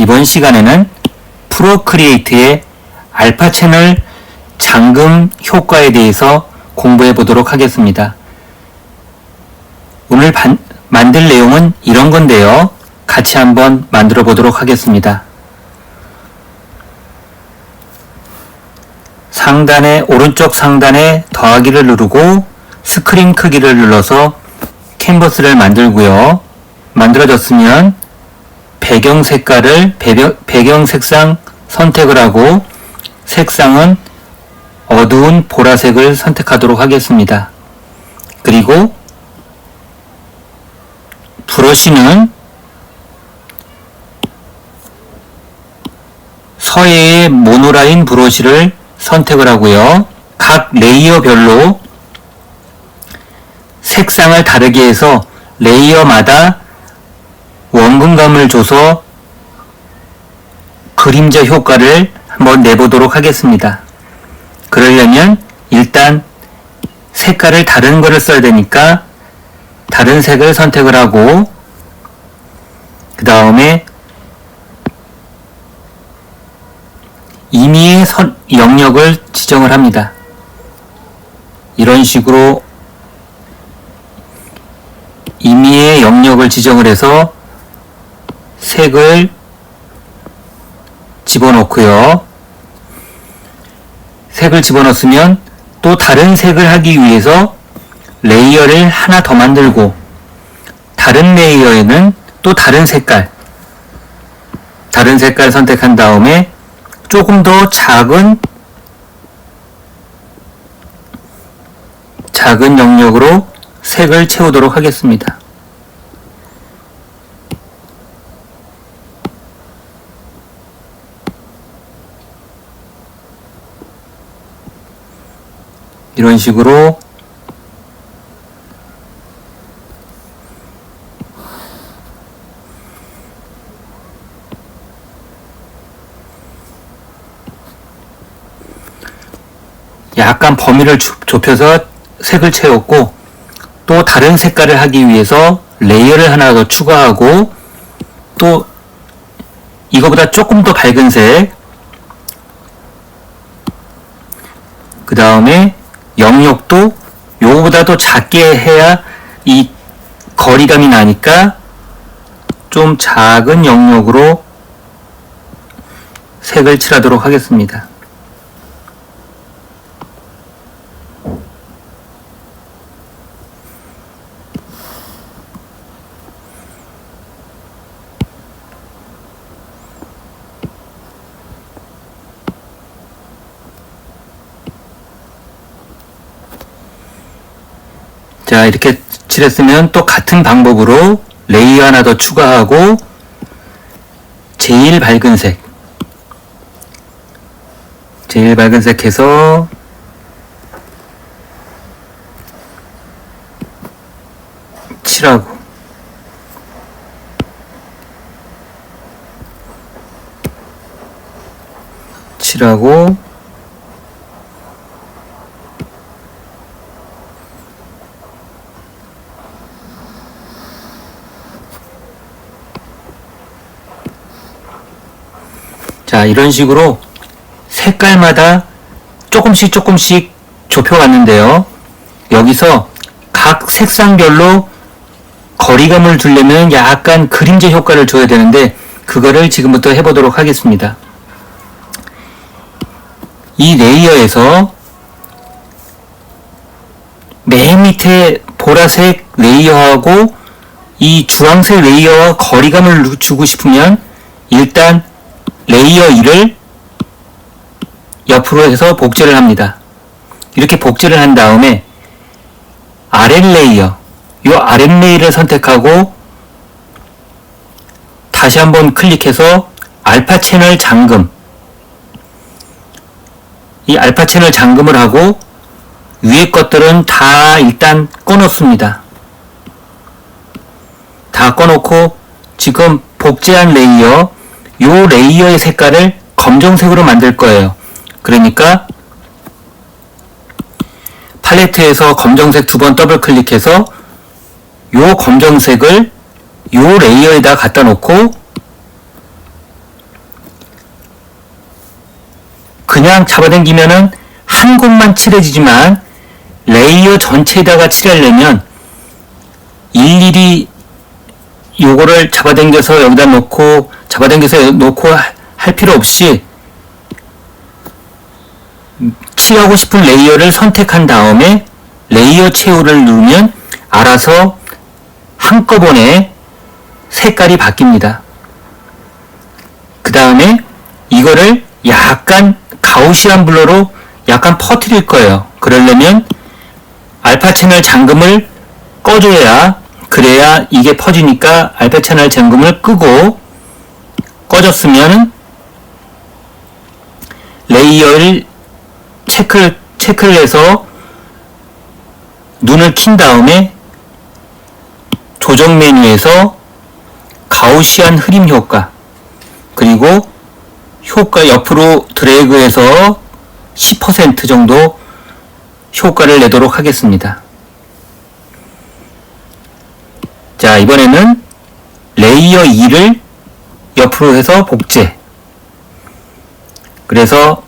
이번 시간에는 프로크리에이트의 알파 채널 잠금 효과에 대해서 공부해 보도록 하겠습니다. 오늘 만들 내용은 이런 건데요. 같이 한번 만들어 보도록 하겠습니다. 오른쪽 상단에 더하기를 누르고 스크린 크기를 눌러서 캔버스를 만들고요. 만들어졌으면 배경 색상 선택을 하고 색상은 어두운 보라색을 선택하도록 하겠습니다. 그리고 브러쉬는 서예의 모노라인 브러쉬를 선택을 하고요. 각 레이어별로 색상을 다르게 해서 레이어마다 원근감을 줘서 그림자 효과를 한번 내보도록 하겠습니다. 그러려면 일단 색깔을 다른 거를 써야 되니까 다른 색을 선택을 하고 그 다음에 임의의 영역을 지정을 합니다. 이런 식으로 임의의 영역을 지정을 해서 색을 집어넣고요. 색을 집어넣으면 또 다른 색을 하기 위해서 레이어를 하나 더 만들고 다른 레이어에는 또 다른 색깔 선택한 다음에 조금 더 작은 영역으로 색을 채우도록 하겠습니다. 이런 식으로 약간 범위를 좁혀서 색을 채웠고 또 다른 색깔을 하기 위해서 레이어를 하나 더 추가하고 또 이거보다 조금 더 밝은 색 그 다음에 영역도 요거보다 더 작게 해야 이 거리감이 나니까 좀 작은 영역으로 색을 칠하도록 하겠습니다. 자, 이렇게 칠했으면 또 같은 방법으로 레이어 하나 더 추가하고 제일 밝은 색 해서 칠하고 자, 이런 식으로 색깔마다 조금씩 좁혀왔는데요. 여기서 각 색상별로 거리감을 주려면 약간 그림자 효과를 줘야 되는데 그거를 지금부터 해보도록 하겠습니다. 이 레이어에서 맨 밑에 보라색 레이어하고 이 주황색 레이어와 거리감을 주고 싶으면 일단 레이어 1을 옆으로 해서 복제를 합니다. 이렇게 복제를 한 다음에 아랫레이어를 선택하고 다시 한번 클릭해서 알파 채널 잠금, 이 알파 채널 잠금을 하고 위에 것들은 다 일단 꺼놓습니다. 다 꺼놓고 지금 복제한 레이어, 요 레이어의 색깔을 검정색으로 만들 거예요. 그러니까 팔레트에서 검정색 2번 더블 클릭해서 요 검정색을 요 레이어에다 갖다 놓고 그냥 잡아당기면은 한 곳만 칠해지지만 레이어 전체에다가 칠하려면 일일이 요거를 잡아당겨서 여기다 놓고 잡아당겨서 놓고 할 필요 없이 칠하고 싶은 레이어를 선택한 다음에 레이어 채우를 누르면 알아서 한꺼번에 색깔이 바뀝니다. 그 다음에 이거를 약간 가우시안 블러로 약간 퍼뜨릴 거예요. 그러려면 알파 채널 잠금을 꺼줘야, 그래야 이게 퍼지니까 알파 채널 잠금을 끄고 꺼졌으면 레이어를 체크를 해서 눈을 킨 다음에 조정 메뉴에서 가우시안 흐림 효과, 그리고 효과 옆으로 드래그해서 10% 정도 효과를 내도록 하겠습니다. 자, 이번에는 레이어 2를 옆으로 해서 복제. 그래서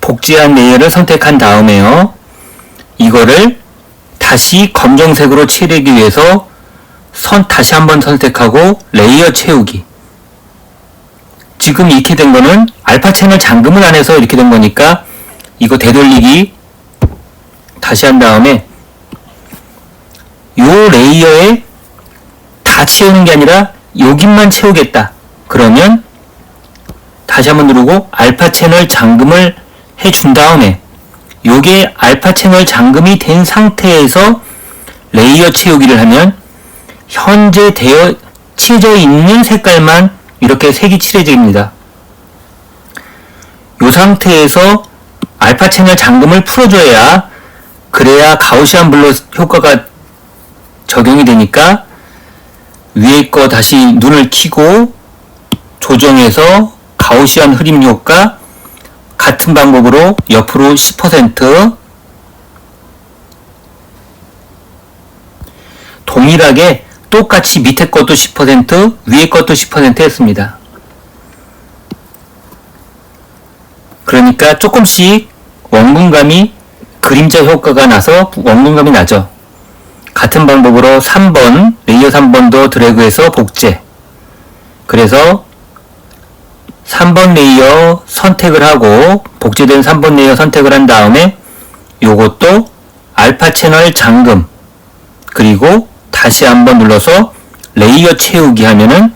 복제한 레이어를 선택한 다음에요. 이거를 다시 검정색으로 칠하기 위해서 다시 한번 선택하고 레이어 채우기. 지금 이렇게 된 거는 알파 채널 잠금을 안 해서 이렇게 된 거니까 이거 되돌리기 다시 한 다음에 요 레이어에 다 채우는 게 아니라 여기만 채우겠다. 그러면 다시 한번 누르고 알파 채널 잠금을 해준 다음에 요게 알파 채널 잠금이 된 상태에서 레이어 채우기를 하면 현재 칠해져 있는 색깔만 이렇게 색이 칠해집니다. 이 상태에서 알파 채널 잠금을 풀어줘야, 그래야 가우시안 블러 효과가 적용이 되니까 위에 거 다시 눈을 켜고 조정해서 가우시안 흐림 효과 같은 방법으로 옆으로 10% 동일하게 똑같이 밑에 것도 10% 위에 것도 10% 했습니다. 그러니까 조금씩 원근감이 그림자 효과가 나서 원근감이 나죠. 같은 방법으로 3번 레이어 3번도 드래그해서 복제. 그래서 3번 레이어 선택을 하고 복제된 3번 레이어 선택을 한 다음에 요것도 알파 채널 잠금, 그리고 다시 한번 눌러서 레이어 채우기 하면은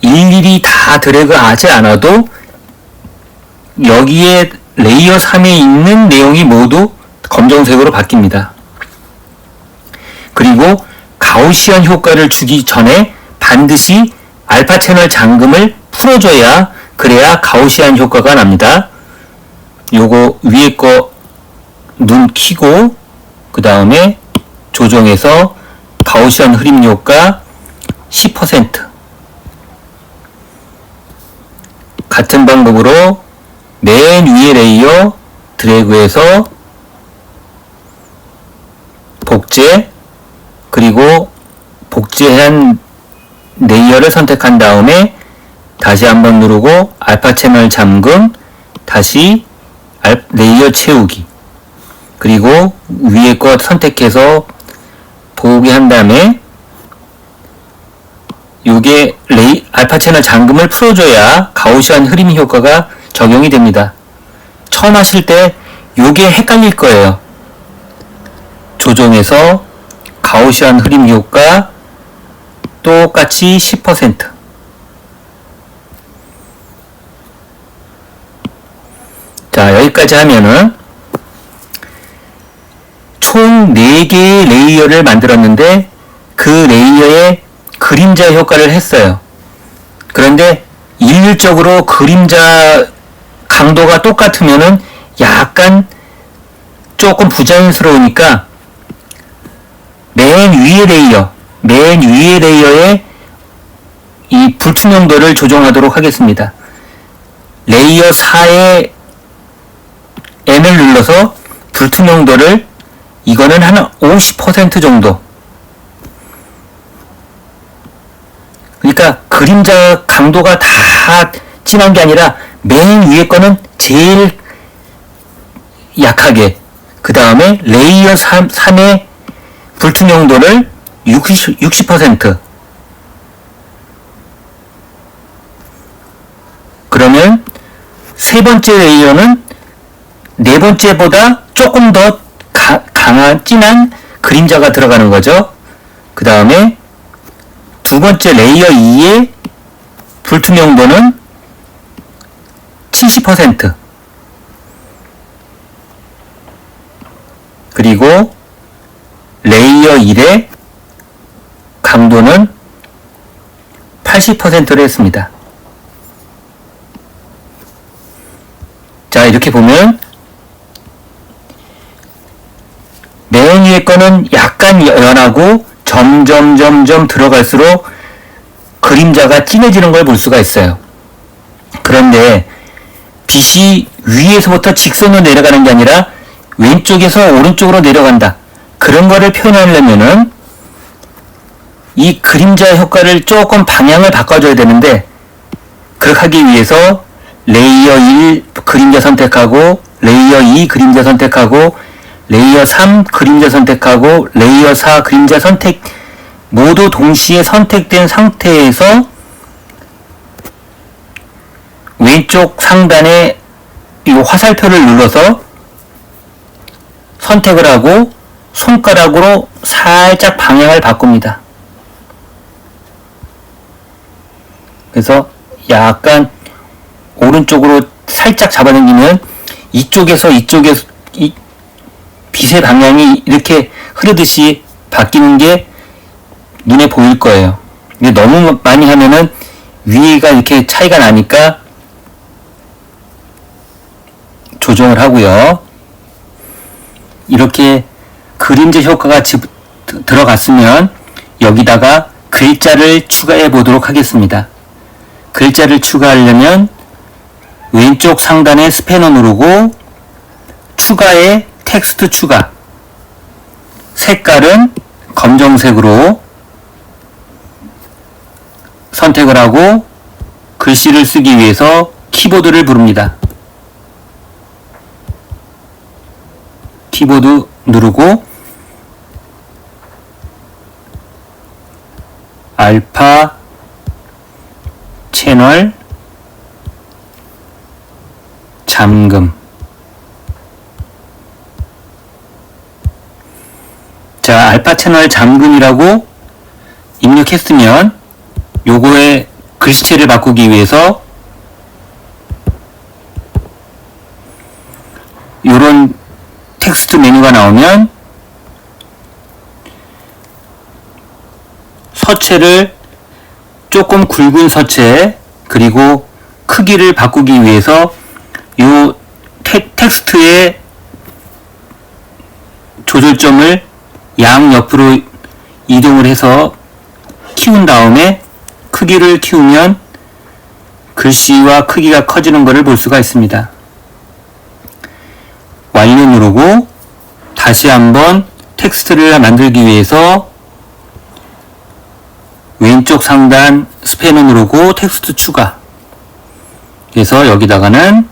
일일이 다 드래그 하지 않아도 여기에 레이어 3에 있는 내용이 모두 검정색으로 바뀝니다. 그리고 가우시안 효과를 주기 전에 반드시 알파 채널 잠금을 풀어줘야, 그래야 가우시안 효과가 납니다. 요거 위에 거 눈 키고 그 다음에 조정해서 가우시안 흐림 효과 10% 같은 방법으로 맨 위에 레이어 드래그해서 복제, 그리고 복제한 레이어를 선택한 다음에 다시 한번 누르고 알파 채널 잠금, 다시 레이어 채우기, 그리고 위에 거 선택해서 보기 한 다음에 요게 알파 채널 잠금을 풀어줘야 가우시안 흐림 효과가 적용이 됩니다. 처음 하실 때 요게 헷갈릴 거예요. 조정해서 가우시안 흐림 효과 똑같이 10%. 자, 여기까지 하면은 총 4개의 레이어를 만들었는데 그 레이어에 그림자 효과를 했어요. 그런데 일률적으로 그림자 강도가 똑같으면은 약간 조금 부자연스러우니까 맨 위에 레이어에 이 불투명도를 조정하도록 하겠습니다. 레이어 4에 N을 눌러서 불투명도를, 이거는 한 50% 정도. 그러니까 그림자 강도가 다 진한 게 아니라 맨 위에 거는 제일 약하게, 그 다음에 레이어 3의 불투명도를 60%. 그러면 세 번째 레이어는 네 번째보다 조금 더 강한 진한 그림자가 들어가는 거죠. 그 다음에 두 번째 레이어 2의 불투명도는 70%. 그리고 레이어 1의 강도는 80%를 했습니다. 자, 이렇게 보면 맨 위에 거는 약간 연하고 점점 들어갈수록 그림자가 진해지는 걸 볼 수가 있어요. 그런데 빛이 위에서부터 직선으로 내려가는 게 아니라 왼쪽에서 오른쪽으로 내려간다. 그런 거를 표현하려면은 이 그림자 효과를 조금 방향을 바꿔줘야 되는데, 그렇게 하기 위해서 레이어 1 그림자 선택하고, 레이어 2 그림자 선택하고, 레이어 3 그림자 선택하고, 레이어 4 그림자 선택, 모두 동시에 선택된 상태에서 왼쪽 상단에 이 화살표를 눌러서 선택을 하고 손가락으로 살짝 방향을 바꿉니다. 그래서 약간 오른쪽으로 살짝 잡아당기면 이쪽에서 이 빛의 방향이 이렇게 흐르듯이 바뀌는 게 눈에 보일 거예요. 근데 너무 많이 하면은 위가 이렇게 차이가 나니까 조정을 하고요. 이렇게 그림자 효과가 들어갔으면 여기다가 글자를 추가해 보도록 하겠습니다. 글자를 추가하려면 왼쪽 상단에 스패너 누르고 추가에 텍스트 추가, 색깔은 검정색으로 선택을 하고 글씨를 쓰기 위해서 키보드를 부릅니다. 키보드 누르고 알파 채널 잠금. 자, 알파 채널 잠금이라고 입력했으면 요거의 글씨체를 바꾸기 위해서 요런 텍스트 메뉴가 나오면 서체를 조금 굵은 서체, 그리고 크기를 바꾸기 위해서 요 텍스트의 조절점을 양옆으로 이동을 해서 키운 다음에 크기를 키우면 글씨와 크기가 커지는 것을 볼 수가 있습니다. 완료 누르고 다시 한번 텍스트를 만들기 위해서 왼쪽 상단 스패너 누르고 텍스트 추가. 그래서 여기다가는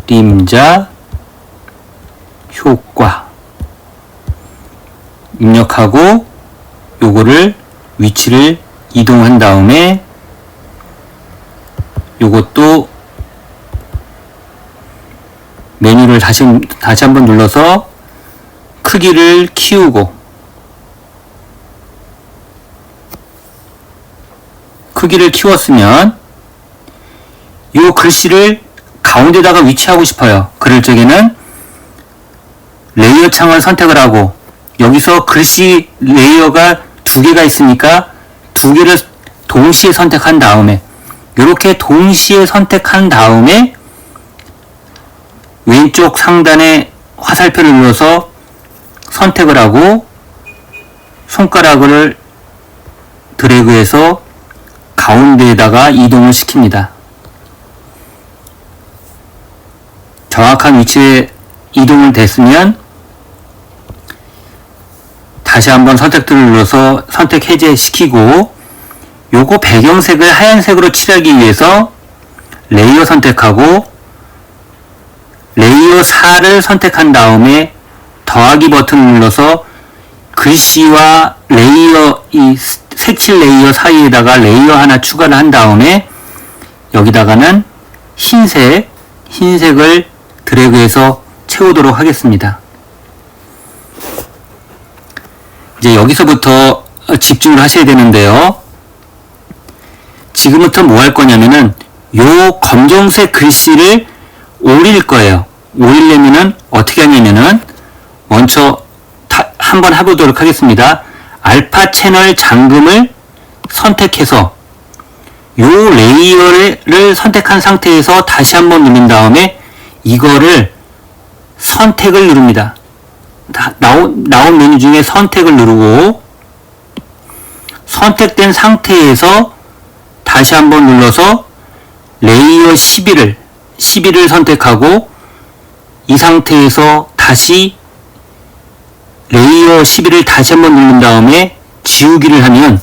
그림자 효과 입력하고 요거를 위치를 이동한 다음에 요것도 메뉴를 다시 한번 눌러서 크기를 키우고 크기를 키웠으면 요 글씨를 가운데다가 위치하고 싶어요. 그럴 적에는 레이어 창을 선택을 하고 여기서 글씨 레이어가 두 개가 있으니까 두 개를 동시에 선택한 다음에 이렇게 동시에 선택한 다음에 왼쪽 상단에 화살표를 눌러서 선택을 하고 손가락을 드래그해서 가운데에다가 이동을 시킵니다. 정확한 위치에 이동을 됐으면 다시 한번 선택들을 눌러서 선택 해제시키고 요거 배경색을 하얀색으로 칠하기 위해서 레이어 선택하고 레이어 4를 선택한 다음에 더하기 버튼을 눌러서 글씨와 레이어, 이 색칠 레이어 사이에다가 레이어 하나 추가를 한 다음에 여기다가는 흰색을 드래그해서 채우도록 하겠습니다. 이제 여기서부터 집중을 하셔야 되는데요. 지금부터 뭐 할 거냐면은 요 검정색 글씨를 오릴 거예요. 오리려면은 어떻게 하냐면은 먼저 한번 해보도록 하겠습니다. 알파 채널 잠금을 선택해서 요 레이어를 선택한 상태에서 다시 한번 누른 다음에 이거를 선택을 누릅니다. 나온 메뉴 중에 선택을 누르고 선택된 상태에서 다시 한번 눌러서 레이어 11을 선택하고 이 상태에서 다시 레이어 11을 다시 한번 누른 다음에 지우기를 하면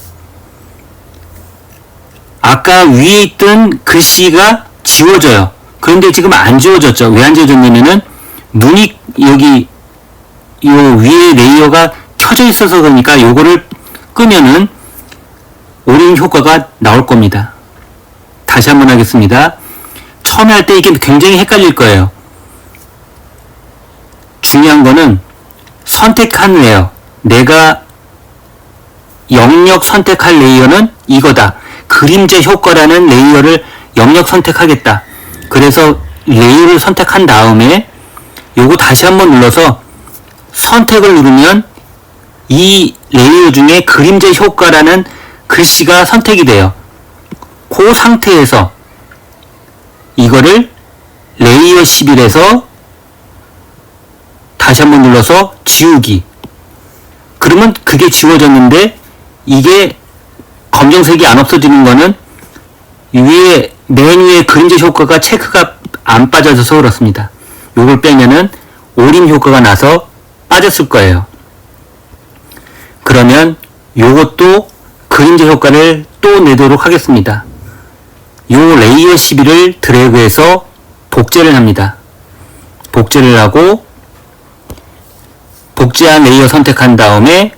아까 위에 있던 글씨가 지워져요. 그런데 지금 안 지워졌죠. 왜 안 지워졌냐면은 눈이 여기 요 위에 레이어가 켜져 있어서 그러니까 요거를 끄면은 오링 효과가 나올 겁니다. 다시 한번 하겠습니다. 처음에 할 때 이게 굉장히 헷갈릴 거예요. 중요한 거는 선택한 레이어, 내가 영역 선택할 레이어는 이거다. 그림자 효과라는 레이어를 영역 선택하겠다. 그래서 레이어를 선택한 다음에 요거 다시 한번 눌러서 선택을 누르면 이 레이어 중에 그림자 효과라는 글씨가 선택이 돼요. 그 상태에서 이거를 레이어 11에서 다시 한번 눌러서 지우기. 그러면 그게 지워졌는데 이게 검정색이 안 없어지는 거는 위에 맨 위에 그림자 효과가 체크가 안 빠져져서 그렇습니다. 요걸 빼면은 오림 효과가 나서 빠졌을 거예요. 그러면 요것도 그림자 효과를 또 내도록 하겠습니다. 요 레이어 11을 드래그해서 복제를 합니다. 복제를 하고 복제한 레이어 선택한 다음에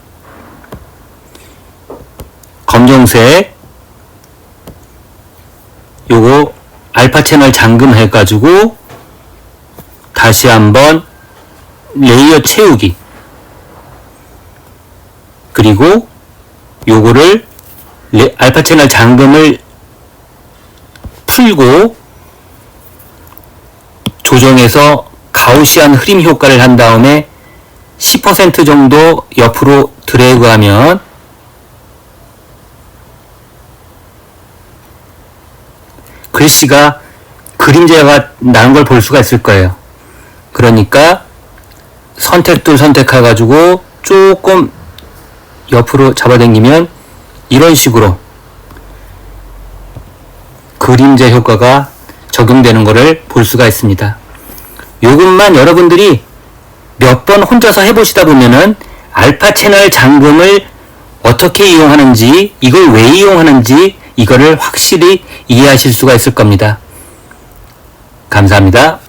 검정색 요거 알파 채널 잠금 해가지고 다시 한번 레이어 채우기 그리고 요거를 알파 채널 잠금을 풀고 조정해서 가우시안 흐림 효과를 한 다음에 10% 정도 옆으로 드래그하면 글씨가 그림자가 나는 걸 볼 수가 있을 거예요. 그러니까 선택들 선택해가지고 조금 옆으로 잡아당기면 이런 식으로 그림자 효과가 적용되는 것을 볼 수가 있습니다. 요것만 여러분들이 몇 번 혼자서 해보시다 보면은 알파 채널 잠금을 어떻게 이용하는지, 이걸 왜 이용하는지 이거를 확실히 이해하실 수가 있을 겁니다. 감사합니다.